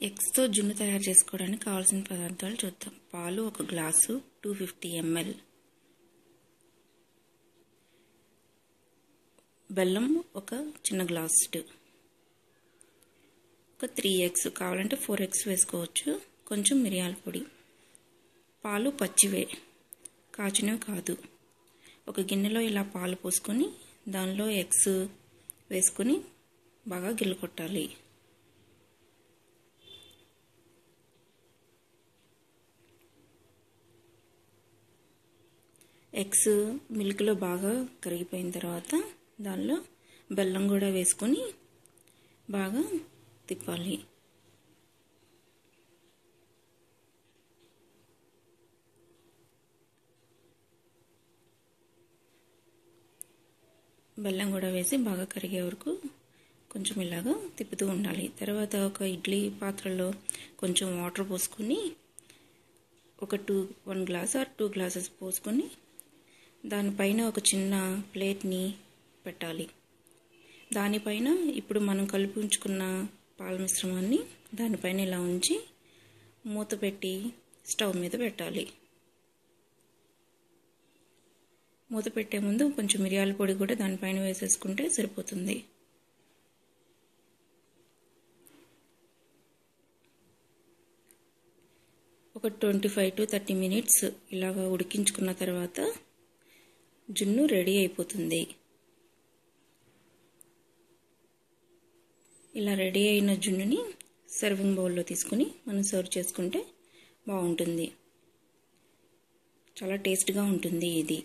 ఎగ్స్తో జున్ను తయారు చేసుకోవడానికి కావాల్సిన పదార్థాలు చూద్దాం. పాలు 1 గ్లాసు 250 ml, బెల్లం 1 చిన్న గ్లాసు, ఒక 3 eggs, కావాలంటే 4 eggs వేసుకోవచ్చు, కొంచెం మిరియాల పొడి, పాలు పచ్చివే కాచినవి కాదు. ఒక గిన్నెలో ఇలా పాలు పోసుకొని దానిలో ఎగ్స్ వేసుకొని బాగా గిల్లకొట్టాలి. ఎగ్స్ మిల్క్లో బాగా కరిగిపోయిన తర్వాత దానిలో బెల్లం కూడా వేసుకొని బాగా తిప్పాలి. బెల్లం కూడా వేసి బాగా కరిగే వరకు కొంచెం ఇలాగా తిప్పుతూ ఉండాలి. తర్వాత ఒక ఇడ్లీ పాత్రలో కొంచెం వాటర్ పోసుకొని 1 గ్లాస్ ఆర్ 2 గ్లాసెస్ పోసుకొని దానిపైన ఒక చిన్న ప్లేట్ని పెట్టాలి. దానిపైన ఇప్పుడు మనం కలిపి ఉంచుకున్న పాల మిశ్రమాన్ని దానిపైన ఇలా ఉంచి మూత పెట్టి స్టవ్ మీద పెట్టాలి. మూత పెట్టే ముందు కొంచెం మిరియాల పొడి కూడా దానిపైన వేసేసుకుంటే సరిపోతుంది. ఒక 25 to 30 minutes ఇలాగా ఉడికించుకున్న తర్వాత జున్ను రెడీ అయిపోతుంది. ఇలా రెడీ అయిన జున్నుని సర్వింగ్ బౌల్లో తీసుకుని మనం సర్వ్ చేసుకుంటే బాగుంటుంది. చాలా టేస్ట్గా ఉంటుంది ఇది.